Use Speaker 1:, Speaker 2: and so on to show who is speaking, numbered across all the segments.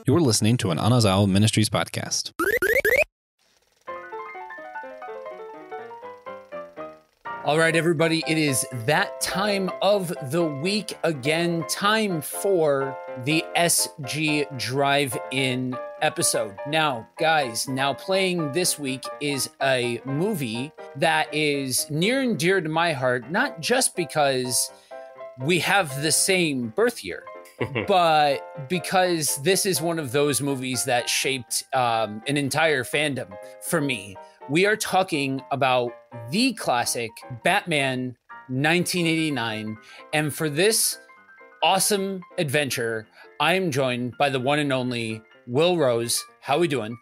Speaker 1: You're listening to an Anazao Ministries podcast.
Speaker 2: All right, everybody, it is that time of the week again. Time for the SG Drive-In episode. Now, guys, playing this week is a movie that is near and dear to my heart, not just because we have the same birth year, but because this is one of those movies that shaped an entire fandom for me. We are talking about the classic Batman 1989. And for this awesome adventure, I am joined by the one and only Will Rose. How are we doing?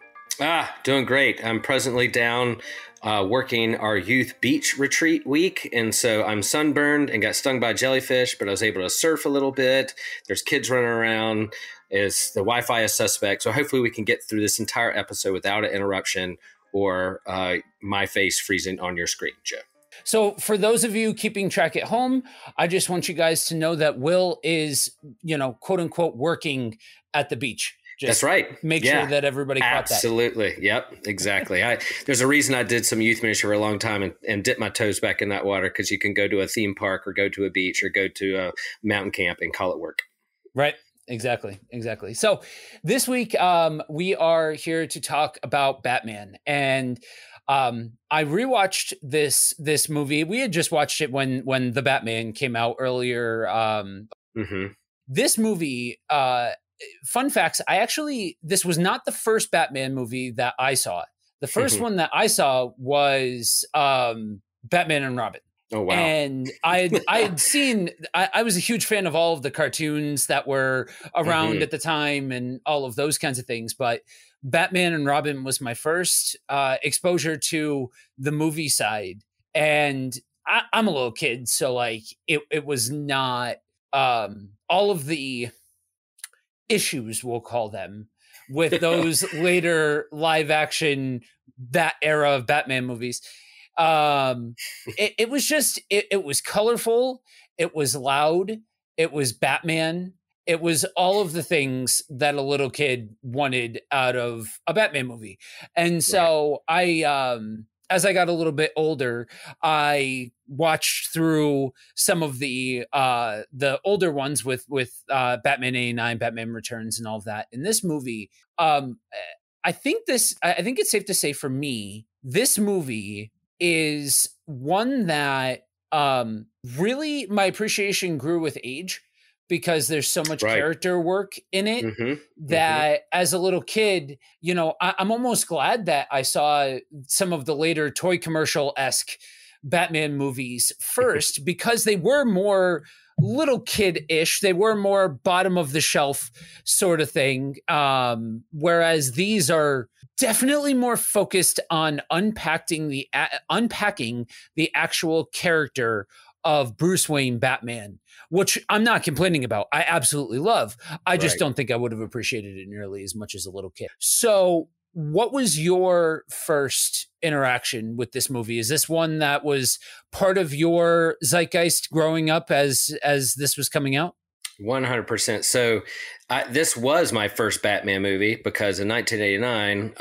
Speaker 3: Doing great. I'm presently down working our youth beach retreat week. And so I'm sunburned and got stung by jellyfish, but I was able to surf a little bit. There's kids running around. The Wi-Fi is suspect. So hopefully we can get through this entire episode without an interruption or my face freezing on your screen, Joe.
Speaker 2: So for those of you keeping track at home, I just want you guys to know that Will is, quote unquote, working at the beach.
Speaker 3: That's right.
Speaker 2: Make sure that everybody caught that.
Speaker 3: Absolutely. Yep, exactly. There's a reason I did some youth ministry for a long time and dipped my toes back in that water, because you can go to a theme park or go to a beach or go to a mountain camp and call it work.
Speaker 2: Right. Exactly. So this week, we are here to talk about Batman. And I rewatched this movie. We had just watched it when The Batman came out earlier. This movie, fun facts, this was not the first Batman movie that I saw. The first one that I saw was Batman and Robin.
Speaker 3: Oh, wow.
Speaker 2: And I had seen, I was a huge fan of all of the cartoons that were around at the time and all of those kinds of things. But Batman and Robin was my first exposure to the movie side. And I'm a little kid, so it was not all of the issues, we'll call them, with those later live action, that era of Batman movies. It was colorful. It was loud. It was Batman. It was all of the things that a little kid wanted out of a Batman movie. And so as I got a little bit older, I watched through some of the older ones with Batman 89, Batman Returns, and all of that. In this movie, I think it's safe to say for me, this movie is one that really my appreciation grew with age, because there's so much character work in it that as a little kid, I'm almost glad that I saw some of the later toy commercial-esque Batman movies first, because they were more little kid-ish. They were more bottom of the shelf sort of thing. Whereas these are definitely more focused on unpacking the actual character of Bruce Wayne Batman, which I'm not complaining about. I absolutely love. I just don't think I would have appreciated it nearly as much as a little kid. So what was your first interaction with this movie? Is this one that was part of your zeitgeist growing up as this was coming out?
Speaker 3: 100%. So this was my first Batman movie, because in 1989,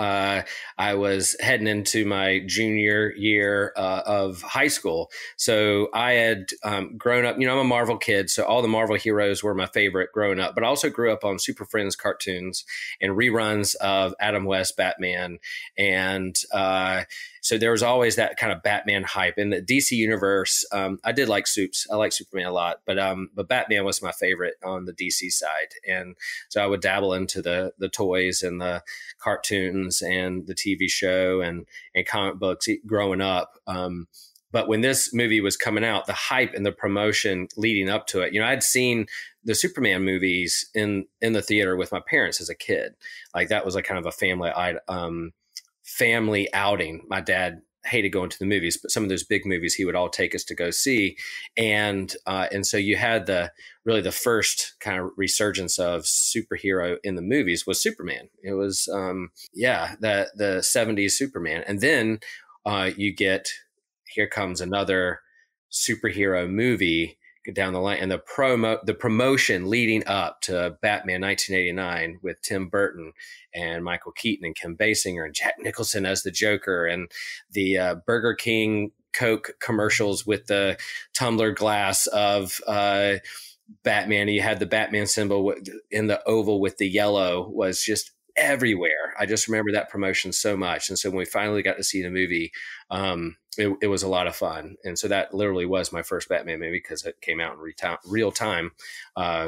Speaker 3: I was heading into my junior year of high school. So I had grown up, I'm a Marvel kid, so all the Marvel heroes were my favorite growing up, but I also grew up on Super Friends cartoons and reruns of Adam West Batman. And so there was always that kind of Batman hype in the DC universe. I did like Supes. I like Superman a lot, but Batman was my favorite on the DC side. And so I would dabble into the toys and the cartoons and the TV show and comic books growing up. But when this movie was coming out, the hype and the promotion leading up to it, I'd seen the Superman movies in the theater with my parents as a kid. Like that was kind of a family outing. My dad hated going to the movies, but some of those big movies he would all take us to go see. And so you had the first kind of resurgence of superhero in the movies was Superman. It was, the 70s Superman. And then you get, here comes another superhero movie down the line, and the promotion leading up to Batman 1989 with Tim Burton and Michael Keaton and Kim Basinger and Jack Nicholson as the Joker, and the Burger King Coke commercials with the tumbler glass of Batman. You had the Batman symbol in the oval with the yellow, was just everywhere. I just remember that promotion so much. And so when we finally got to see the movie, it was a lot of fun. And so that literally was my first Batman movie, because it came out in real time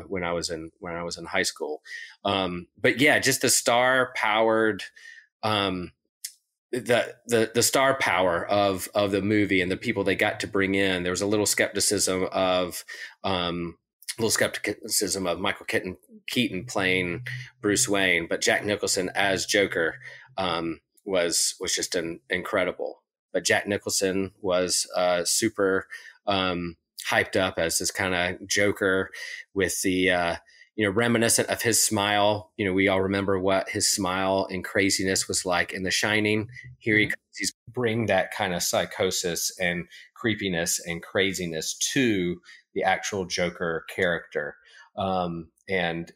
Speaker 3: when I was in high school. But yeah, just the star powered, the star power of the movie and the people they got to bring in. There was a little skepticism of Michael Keaton playing Bruce Wayne, but Jack Nicholson as Joker was just incredible. But Jack Nicholson was super hyped up as this kind of Joker with the reminiscent of his smile. We all remember what his smile and craziness was like in The Shining. Here he's bring that kind of psychosis and creepiness and craziness to the actual Joker character. And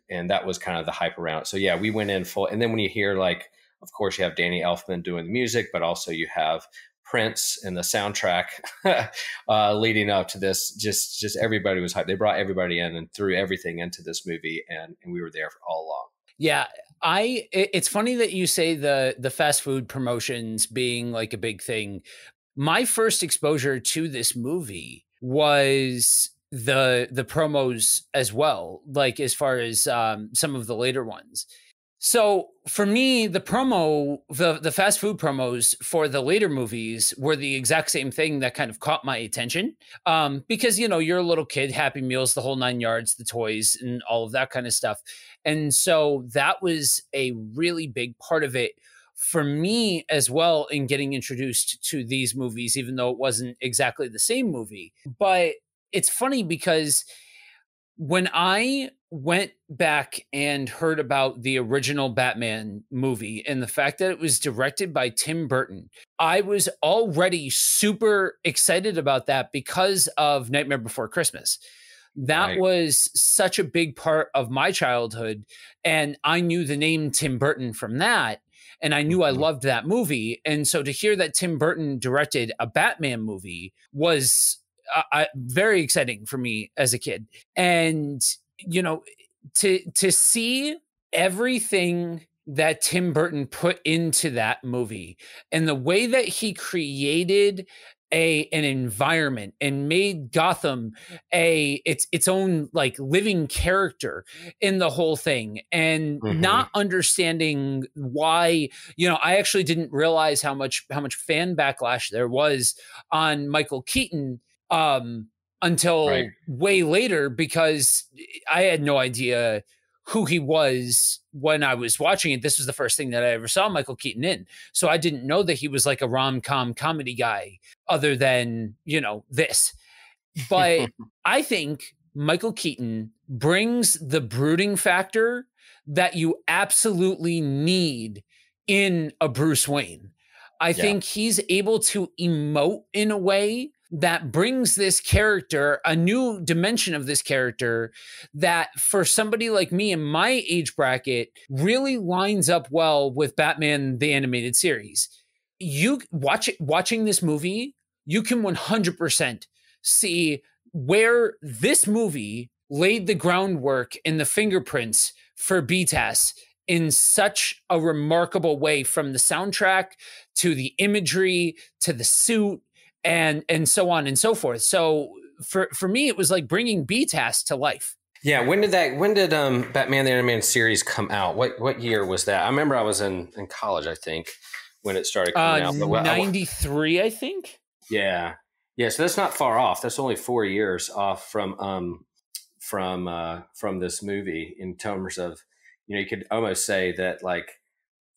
Speaker 3: that was kind of the hype around it. So yeah, we went in full. And then when you hear, like, of course you have Danny Elfman doing the music, but also you have Prince and the soundtrack leading up to this. Just everybody was hyped. They brought everybody in and threw everything into this movie, and we were there for all along.
Speaker 2: Yeah, it's funny that you say the fast food promotions being like a big thing. My first exposure to this movie was the promos as well, like as far as some of the later ones. So for me, the fast food promos for the later movies were the exact same thing that kind of caught my attention. Because, you're a little kid, Happy Meals, the whole 9 yards, the toys and all of that kind of stuff. And so that was a really big part of it for me as well in getting introduced to these movies, even though it wasn't exactly the same movie. But it's funny because when I went back and heard about the original Batman movie and the fact that it was directed by Tim Burton, I was already super excited about that because of Nightmare Before Christmas. That was such a big part of my childhood. And I knew the name Tim Burton from that. And I knew I loved that movie. And so to hear that Tim Burton directed a Batman movie was very exciting for me as a kid. And, to see everything that Tim Burton put into that movie and the way that he created an environment and made Gotham its own like living character in the whole thing, and not understanding why, I actually didn't realize how much fan backlash there was on Michael Keaton until way later, because I had no idea who he was when I was watching it. This was the first thing that I ever saw Michael Keaton in. So I didn't know that he was like a rom-com comedy guy other than, this. But I think Michael Keaton brings the brooding factor that you absolutely need in a Bruce Wayne. I think he's able to emote in a way that brings this character, a new dimension of this character that for somebody like me in my age bracket really lines up well with Batman, the animated series. You watching this movie, you can 100% see where this movie laid the groundwork in the fingerprints for BTAS in such a remarkable way, from the soundtrack to the imagery to the suit and so on and so forth. So for me, it was like bringing BTAS to life.
Speaker 3: Yeah. When did Batman the Animated Series come out? What year was that? I remember I was in college, I think, when it started coming out. But
Speaker 2: 93, I think.
Speaker 3: Yeah. Yeah. So that's not far off. That's only 4 years off from this movie, in terms of, you could almost say that like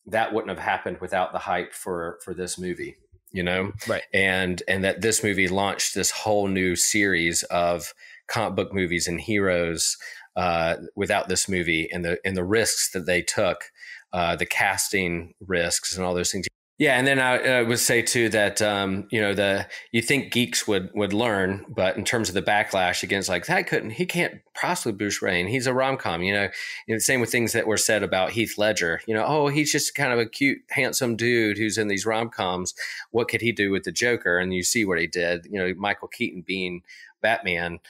Speaker 3: that wouldn't have happened without the hype for this movie.
Speaker 2: Right.
Speaker 3: And that this movie launched this whole new series of comic book movies and heroes without this movie, and the risks that they took, the casting risks and all those things. Yeah, and then I would say too that you think geeks would learn, but in terms of the backlash against like he can't possibly Bruce Wayne. He's a rom com. Same with things that were said about Heath Ledger. Oh, he's just kind of a cute, handsome dude who's in these rom coms. What could he do with the Joker? And you see what he did. Michael Keaton being Batman,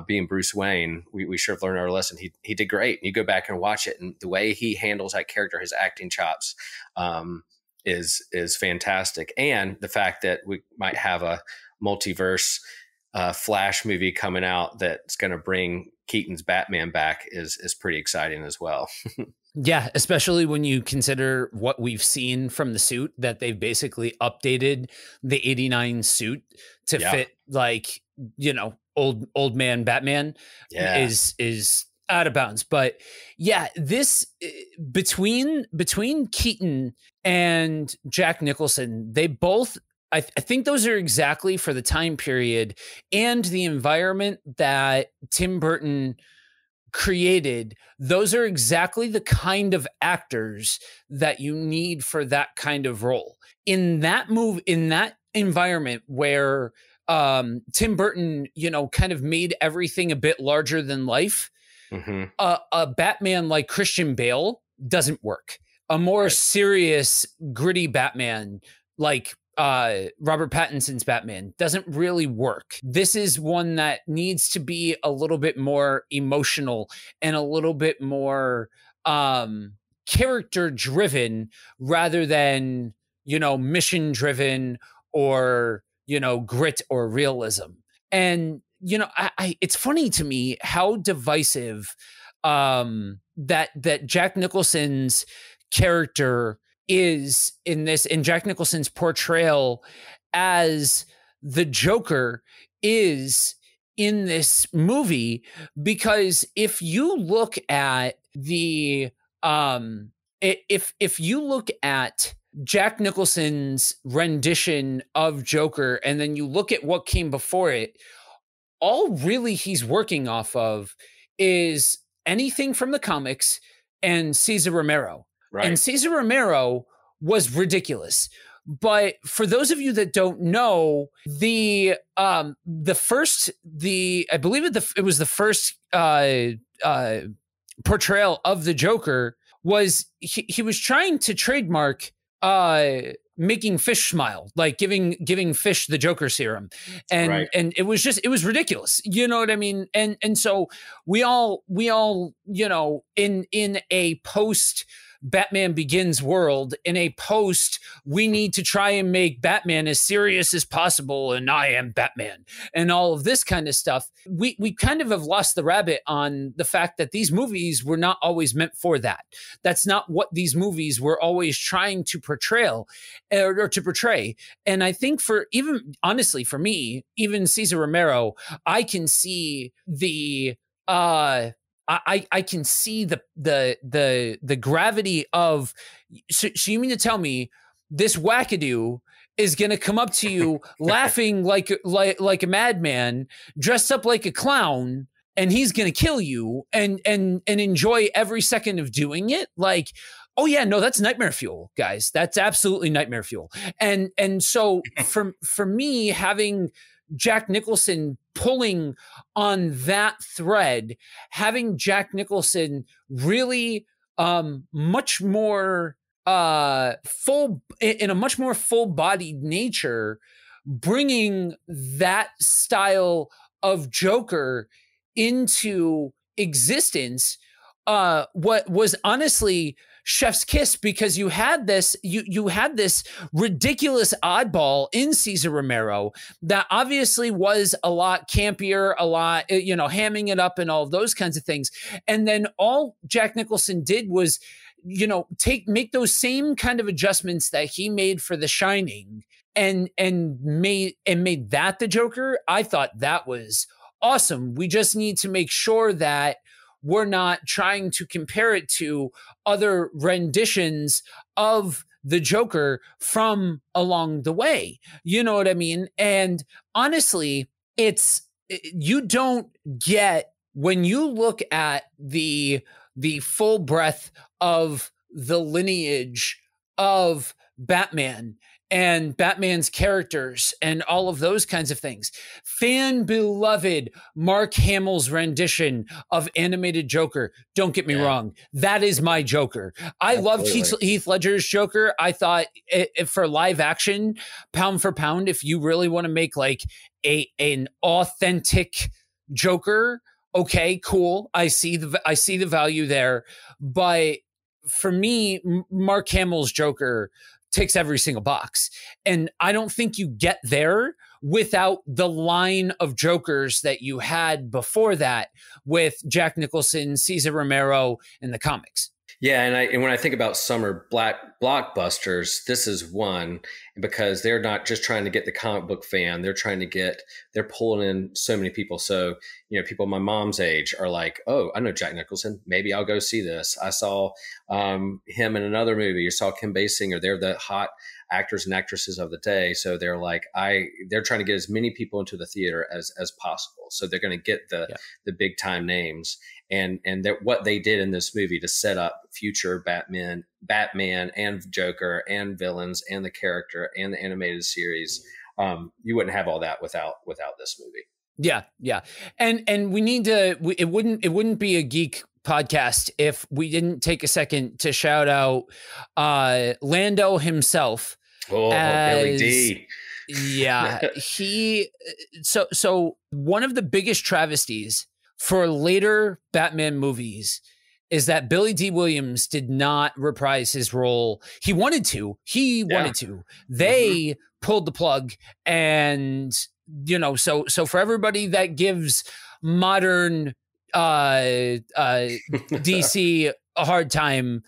Speaker 3: being Bruce Wayne, we should have learned our lesson. He did great. You go back and watch it, and the way he handles that character, his acting chops. Is fantastic, and the fact that we might have a multiverse Flash movie coming out that's going to bring Keaton's Batman back is pretty exciting as well.
Speaker 2: Yeah, especially when you consider what we've seen from the suit, that they've basically updated the '89 suit to fit like old man Batman is out of bounds. But yeah, this between Keaton and Jack Nicholson, they both, I think those are exactly for the time period and the environment that Tim Burton created. Those are exactly the kind of actors that you need for that kind of role. In that environment where Tim Burton, kind of made everything a bit larger than life, a Batman like Christian Bale doesn't work. A more serious, gritty Batman like Robert Pattinson's Batman doesn't really work. This is one that needs to be a little bit more emotional and a little bit more character driven rather than, mission driven or, grit or realism. And, it's funny to me how divisive that Jack Nicholson's character is in this, and Jack Nicholson's portrayal as the Joker is in this movie, because if you look at if you look at Jack Nicholson's rendition of Joker and then you look at what came before it, all really he's working off of is anything from the comics and Cesar Romero. Right. And Cesar Romero was ridiculous. But for those of you that don't know, I believe it was the first portrayal of the Joker was he was trying to trademark making fish smile, like giving fish the Joker serum. And and it was ridiculous. You know what I mean? And so we all, in a post Batman Begins world, in a post, we need to try and make Batman as serious as possible, and I am Batman, and all of this kind of stuff. We kind of have lost the rabbit on the fact that these movies were not always meant for that. That's not what these movies were always trying to portray or to portray. And I think honestly, for me, even Cesar Romero, I can see I can see the gravity of. So you mean to tell me this wackadoo is going to come up to you laughing like a madman, dressed up like a clown, and he's going to kill you and enjoy every second of doing it? Like, oh yeah, no, that's nightmare fuel, guys. That's absolutely nightmare fuel. And so for me, having Jack Nicholson pulling on that thread, having Jack Nicholson really much more full, in a much more full-bodied nature, bringing that style of Joker into existence, what was honestly chef's kiss, because you had this ridiculous oddball in Cesar Romero that obviously was a lot campier, a lot, hamming it up and all of those kinds of things. And then all Jack Nicholson did was, make those same kind of adjustments that he made for The Shining and made that the Joker. I thought that was awesome. We just need to make sure that we're not trying to compare it to other renditions of the Joker from along the way. You know what I mean? And honestly, you don't get, when you look at the full breadth of the lineage of Batman and Batman's characters and all of those kinds of things. Fan beloved Mark Hamill's rendition of animated Joker. Don't get me wrong. That is my Joker. I loved Heath Ledger's Joker. I thought for live action, pound for pound, if you really want to make like an authentic Joker, okay, cool. I see the value there. But for me, Mark Hamill's Joker ticks every single box. And I don't think you get there without the line of Jokers that you had before that with Jack Nicholson, Cesar Romero in the comics.
Speaker 3: Yeah, and when I think about summer blockbusters, this is one, because they're not just trying to get the comic book fan. They're pulling in so many people. So, people my mom's age are like, oh, I know Jack Nicholson. Maybe I'll go see this. I saw him in another movie. You saw Kim Basinger. They're the hot actors and actresses of the day. So they're like, they're trying to get as many people into the theater as possible. So they're going to get the big time names. And that what they did in this movie to set up future Batman and Joker and villains and the character and the animated series, you wouldn't have all that without this movie.
Speaker 2: Yeah. And we need to, it wouldn't be a geek podcast if we didn't take a second to shout out Lando himself.
Speaker 3: Oh, Billy D.
Speaker 2: Yeah. So one of the biggest travesties for later Batman movies is that Billy D. Williams did not reprise his role. He wanted to. They pulled the plug, and so for everybody that gives modern DC a hard time,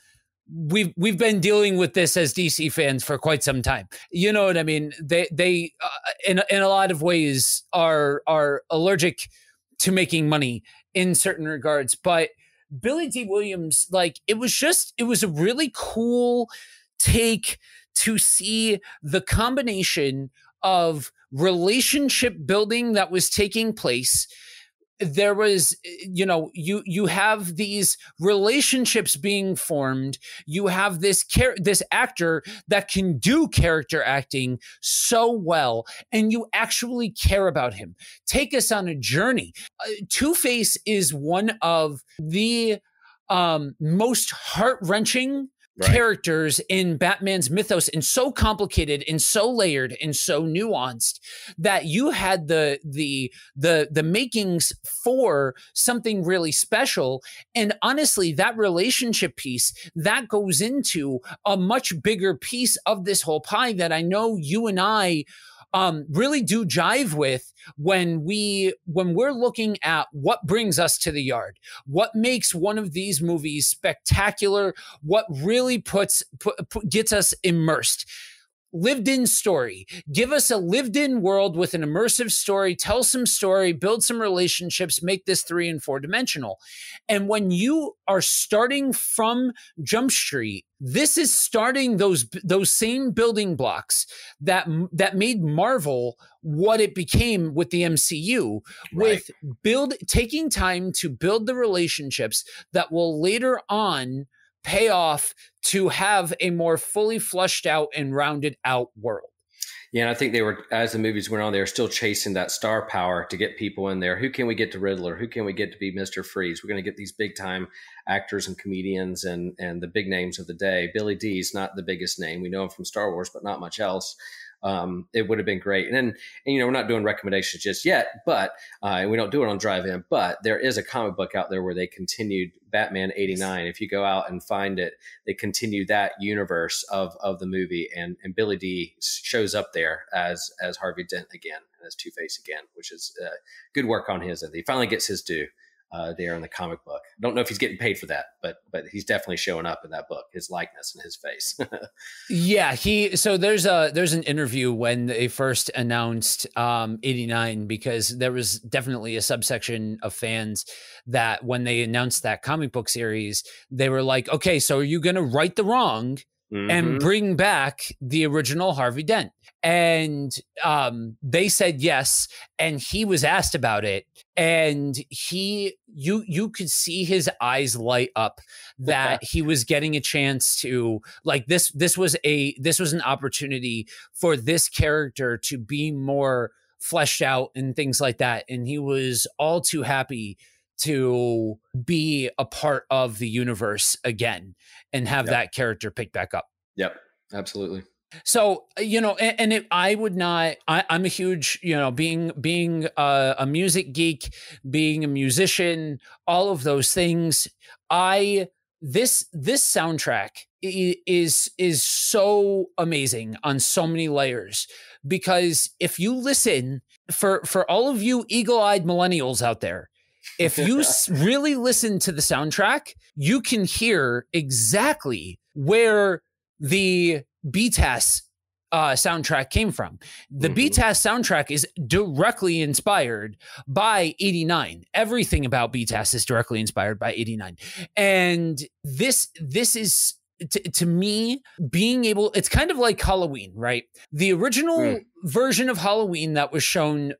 Speaker 2: we've been dealing with this as DC fans for quite some time. You know what I mean? They in a lot of ways are allergic to making money in certain regards, but Billy D. Williams, it was a really cool take to see the combination of relationship building that was taking place. There was, you have these relationships being formed. You have this actor that can do character acting so well, and you actually care about him. Take us on a journey. Two-Face is one of the most heart-wrenching characters in Batman's mythos, and so complicated and so layered and so nuanced that you had the makings for something really special. And honestly, that relationship piece that goes into a much bigger piece of this whole pie that I know you and I really do jive with when we're looking at what brings us to the yard, what makes one of these movies spectacular, what really gets us immersed. Lived in story. Give us a lived in world with an immersive story, tell some story, build some relationships, make this 3 and 4 dimensional. And when you are starting from Jump Street, this is starting those same building blocks that made Marvel what it became with the MCU, with taking time to build the relationships that will later on pay off to have a more fully flushed out and rounded out world.
Speaker 3: Yeah, and I think they were, as the movies went on, they were still chasing that star power to get people in there. Who can we get to Riddler? Who can we get to be Mr. Freeze? We're going to get these big time actors and comedians and the big names of the day. Billy D's not the biggest name. We know him from Star Wars, but not much else. It would have been great. And we're not doing recommendations just yet, but we don't do it on Drive-In, but there is a comic book out there where they continued Batman 89. If you go out and find it, they continue that universe of the movie, and Billy D shows up there as Harvey Dent again, and as Two-Face again, which is good work on his end. He finally gets his due there in the comic book. Don't know if he's getting paid for that, but he's definitely showing up in that book, his likeness and his face.
Speaker 2: Yeah, so there's an interview when they first announced 89, because there was definitely a subsection of fans that when they announced that comic book series, they were like, okay, so are you going to right the wrong and bring back the original Harvey Dent. And they said yes, and he was asked about it, and you could see his eyes light up that he was getting a chance to, like, this was an opportunity for this character to be more fleshed out and things like that, and he was all too happy to be a part of the universe again and have that character pick back up.
Speaker 3: Yep, absolutely.
Speaker 2: So, I'm a huge, being a music geek, being a musician, all of those things. This soundtrack is so amazing on so many layers, because if you listen, for all of you eagle-eyed millennials out there, if you really listen to the soundtrack, you can hear exactly where the BTAS soundtrack came from. The BTAS soundtrack is directly inspired by 89. Everything about BTAS is directly inspired by 89. And this is, to me, being able, it's kind of like Halloween, right? The original version of Halloween that was shown,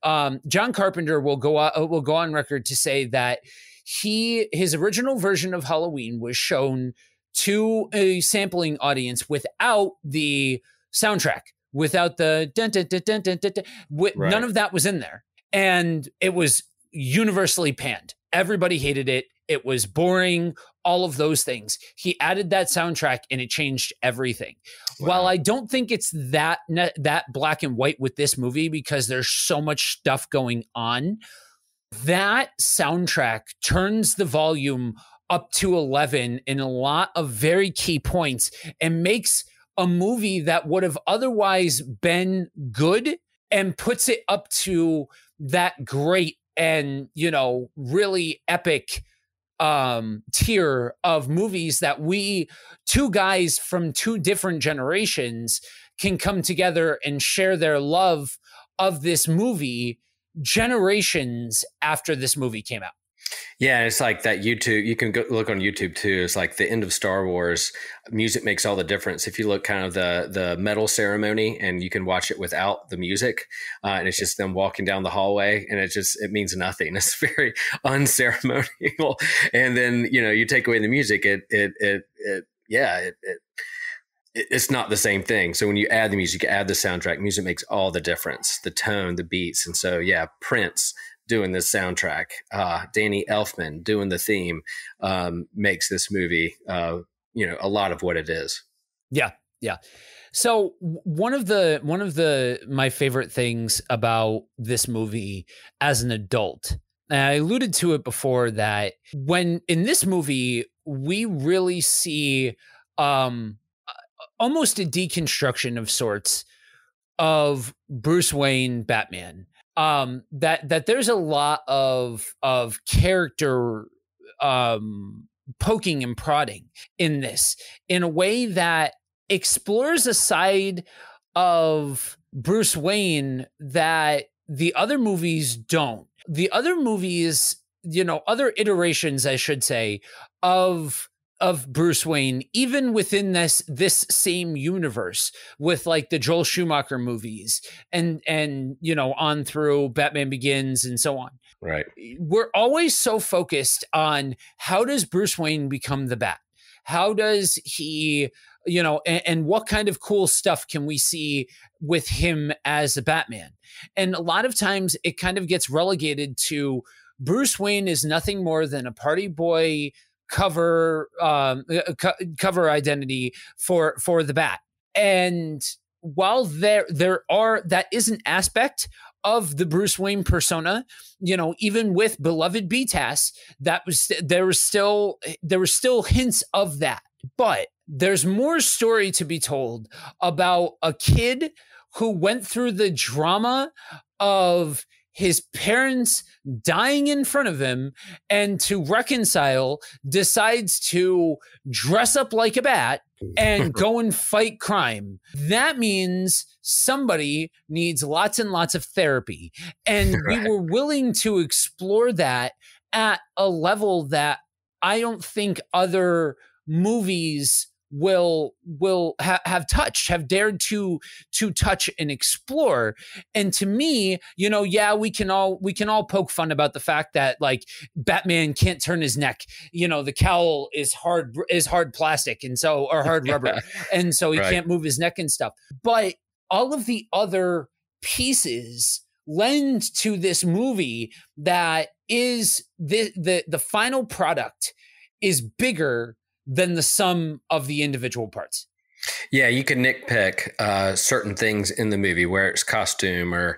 Speaker 2: John Carpenter will go on record to say that his original version of Halloween was shown to a sampling audience without the soundtrack, without the dun, dun, dun, dun, dun, dun, dun. None of that was in there, and it was universally panned. Everybody hated it. It was boring, all of those things. He added that soundtrack and it changed everything. Wow. While I don't think it's that black and white with this movie, because there's so much stuff going on, that soundtrack turns the volume up to 11 in a lot of very key points and makes a movie that would have otherwise been good and puts it up to that great and, really epic tier of movies that we, two guys from two different generations, can come together and share their love of this movie generations after this movie came out.
Speaker 3: Yeah, it's like that YouTube. You can go look on YouTube too. It's like the end of Star Wars. Music makes all the difference. If you look kind of the medal ceremony, and you can watch it without the music, and it's just them walking down the hallway, and it means nothing. It's very unceremonial. And then you take away the music, it's not the same thing. So when you add the music, you add the soundtrack. Music makes all the difference. The tone, the beats, and so Prince doing this soundtrack, Danny Elfman doing the theme, makes this movie, a lot of what it is.
Speaker 2: Yeah. Yeah. So one of my favorite things about this movie as an adult, and I alluded to it before, that when in this movie, we really see, almost a deconstruction of sorts of Bruce Wayne Batman. That there's a lot of character poking and prodding in this, in a way that explores a side of Bruce Wayne that the other movies don't. The other movies, other iterations, I should say, of Bruce Wayne, even within this same universe, with like the Joel Schumacher movies and on through Batman Begins and so on.
Speaker 3: Right.
Speaker 2: We're always so focused on, how does Bruce Wayne become the Bat? How does he, and what kind of cool stuff can we see with him as a Batman? And a lot of times it kind of gets relegated to, Bruce Wayne is nothing more than a party boy cover identity for the Bat. And while there is an aspect of the Bruce Wayne persona, even with beloved BTAS, there were still hints of that. But there's more story to be told about a kid who went through the drama of his parents dying in front of him, and to reconcile, decides to dress up like a bat and go and fight crime. That means somebody needs lots and lots of therapy. And we were willing to explore that at a level that I don't think other movies have dared to touch and explore. And to me, you know, yeah, we can all poke fun about the fact that like Batman can't turn his neck. You know, the cowl is hard plastic, and so, or hard rubber, and so he can't move his neck and stuff. But all of the other pieces lend to this movie that is the final product is bigger than the sum of the individual parts.
Speaker 3: Yeah, you can nitpick certain things in the movie, where it's costume or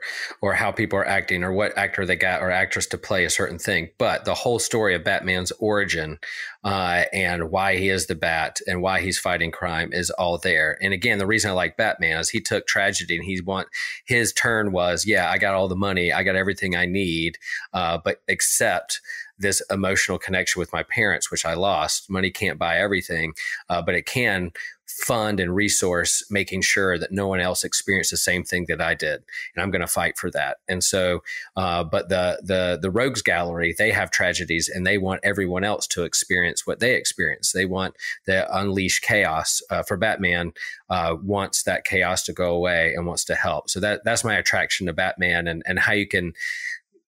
Speaker 3: how people are acting or what actor they got or actress to play a certain thing. But the whole story of Batman's origin and why he is the Bat and why he's fighting crime is all there. And again, the reason I like Batman is he took tragedy and his turn was, yeah, I got all the money, I got everything I need, but except this emotional connection with my parents, which I lost. Money can't buy everything, but it can fund and resource making sure that no one else experienced the same thing that I did. And I'm going to fight for that. And so, but the Rogues Gallery, they have tragedies and they want everyone else to experience what they experience. They want the unleash chaos. For Batman, wants that chaos to go away and wants to help. So that's my attraction to Batman and how you can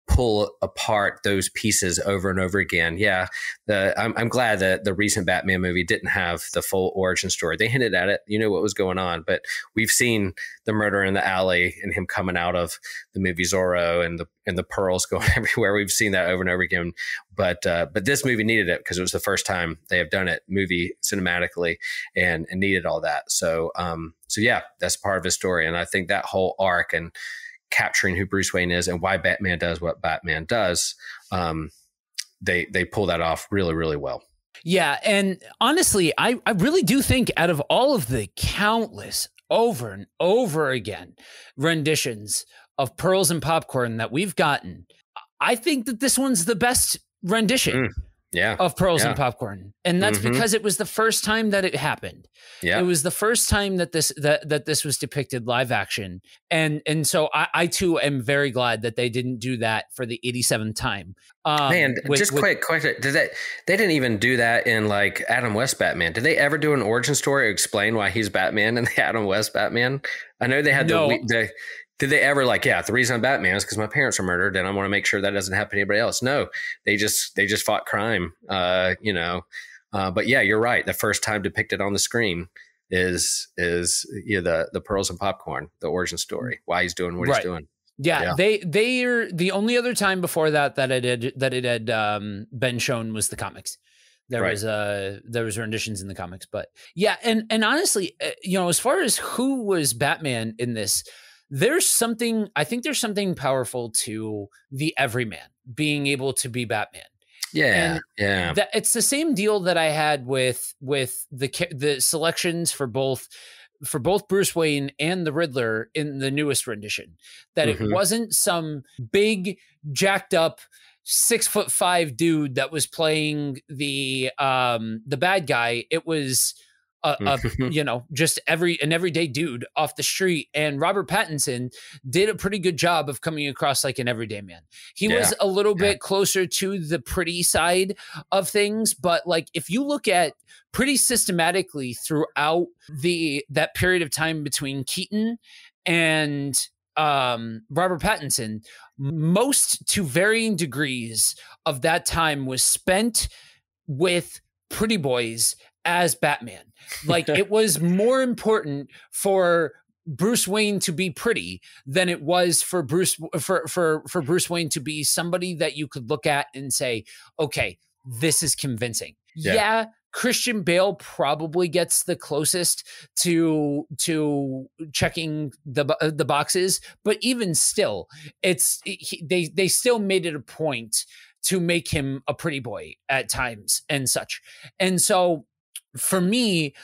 Speaker 3: pull apart those pieces over and over again. Yeah, I'm glad that the recent Batman movie didn't have the full origin story. They hinted at it, you know what was going on, but we've seen the murder in the alley and him coming out of the movie Zorro and the pearls going everywhere. We've seen that over and over again. But this movie needed it because it was the first time they have done it movie cinematically and needed all that. So yeah, that's part of his story, and I think that whole arc and capturing who Bruce Wayne is and why Batman does what Batman does, they pull that off really, really well.
Speaker 2: Yeah, and honestly, I really do think out of all of the countless over and over again renditions of Pearls and Popcorn that we've gotten, I think that this one's the best rendition. Of Pearls and Popcorn. And that's because it was the first time that it happened. Yeah. It was the first time that this was depicted live action. And so I too am very glad that they didn't do that for the 87th time. Quick question. They didn't even do that in like Adam West Batman. Did they ever do an origin story or explain why he's Batman in the Adam West Batman? I know they had did they ever the reason I'm Batman is because my parents were murdered and I want to make sure that doesn't happen to anybody else? No, they just fought crime, but yeah, you're right. The first time depicted on the screen is the Pearls and Popcorn, the origin story, why he's doing what he's doing. Yeah, they are the only other time before that it had been shown was the comics. There was renditions in the comics, but yeah, and honestly, as far as who was Batman in this, I think there's something powerful to the everyman being able to be Batman. Yeah. And it's the same deal that I had with the selections for both Bruce Wayne and the Riddler in the newest rendition, that it wasn't some big jacked up 6'5" dude that was playing the bad guy. It was just an everyday dude off the street. And Robert Pattinson did a pretty good job of coming across like an everyday man. He was a little bit closer to the pretty side of things, but like if you look at pretty systematically throughout that period of time between Keaton and Robert Pattinson, most to varying degrees of that time was spent with pretty boys as Batman. Like it was more important for Bruce Wayne to be pretty than it was for Bruce Wayne to be somebody that you could look at and say, okay, this is convincing. Yeah, Christian Bale probably gets the closest to checking the boxes, but even still, they still made it a point to make him a pretty boy at times and such. And so for me,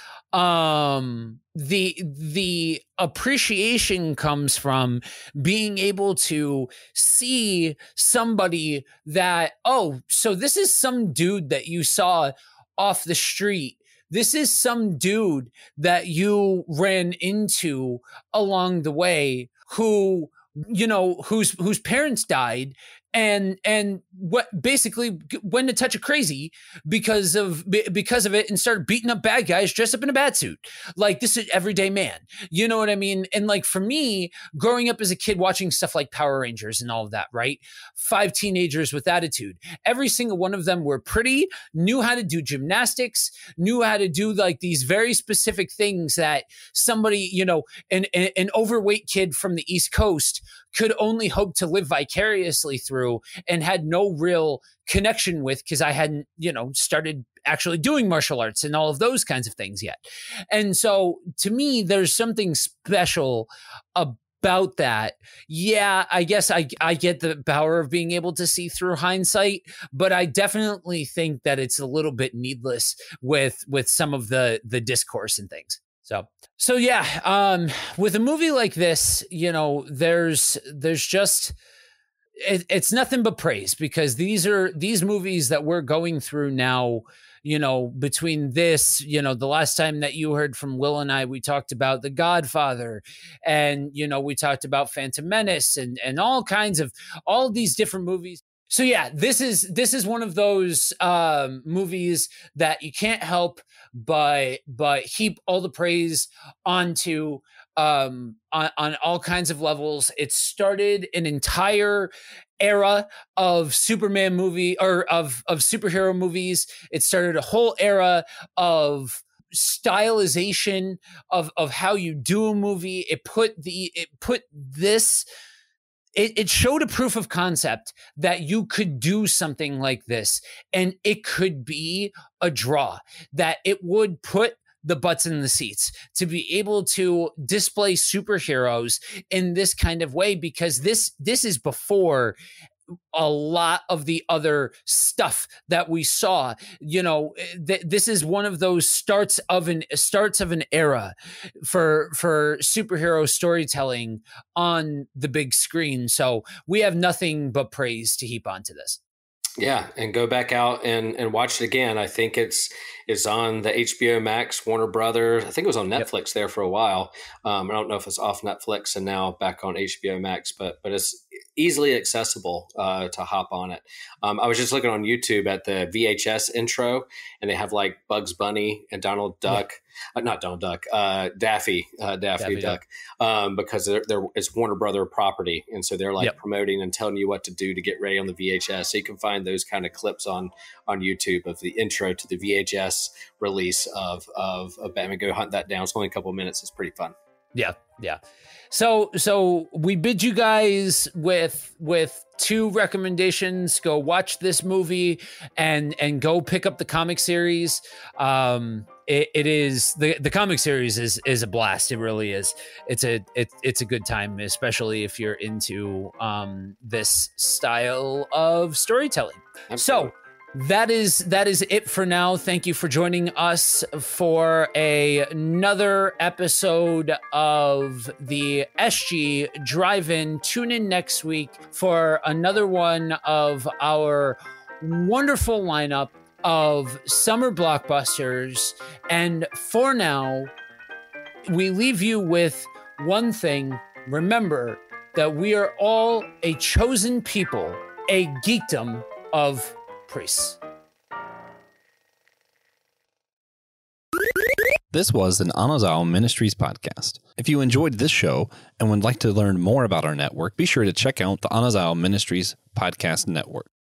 Speaker 2: the appreciation comes from being able to see somebody that, so this is some dude that you saw off the street. This is some dude that you ran into along the way whose parents died and what basically went a touch of crazy because of it, and started beating up bad guys dressed up in a bat suit. Like, this is everyday man. You know what I mean? And like, for me, growing up as a kid watching stuff like Power Rangers and all of that, right? 5 teenagers with attitude. Every single one of them were pretty, knew how to do gymnastics, knew how to do like these very specific things that somebody, you know, an overweight kid from the East Coast could only hope to live vicariously through, and had no real connection with, because I hadn't, you know, started actually doing martial arts and all of those kinds of things yet. And so to me, there's something special about that. Yeah, I guess I get the power of being able to see through hindsight, but I definitely think that it's a little bit needless with some of the discourse and things. So yeah, with a movie like this, you know, there's just, it's nothing but praise, because these movies that we're going through now, you know, between this, you know, the last time that you heard from Will and I, we talked about The Godfather, and, you know, we talked about Phantom Menace and all kinds of, all these different movies. So yeah, this is one of those movies that you can't help but heap all the praise onto on all kinds of levels. It started an entire era of Superman movie, or of superhero movies. It started a whole era of stylization of how you do a movie. It showed a proof of concept that you could do something like this, and it could be a draw, that it would put the butts in the seats to be able to display superheroes in this kind of way, because this is before a lot of the other stuff that we saw. You know, this is one of those starts of an era for superhero storytelling on the big screen. So we have nothing but praise to heap onto this.
Speaker 3: Yeah, and go back out and watch it again. I think it's on the HBO Max, Warner Brothers. I think it was on Netflix there for a while. I don't know if it's off Netflix and now back on HBO Max, but it's easily accessible to hop on it. I was just looking on YouTube at the VHS intro, and they have like Bugs Bunny and Donald Duck. Not Donald Duck, Daffy Duck, because it's Warner Brother property, and so they're like promoting and telling you what to do to get ready on the VHS. So you can find those kind of clips on YouTube of the intro to the VHS release of Batman. Go hunt that down. It's only a couple of minutes. It's pretty fun.
Speaker 2: Yeah. So we bid you guys with 2 recommendations. Go watch this movie and go pick up the comic series. It is the comic series is a blast. It really is. It's a good time, especially if you're into this style of storytelling. Absolutely. So that is it for now. Thank you for joining us for another episode of the SG Drive-In. Tune in next week for another one of our wonderful lineup of summer blockbusters. And for now, we leave you with one thing. Remember that we are all a chosen people, a geekdom of priests.
Speaker 1: This was an Anazao Ministries podcast. If you enjoyed this show and would like to learn more about our network, be sure to check out the Anazao Ministries Podcast Network.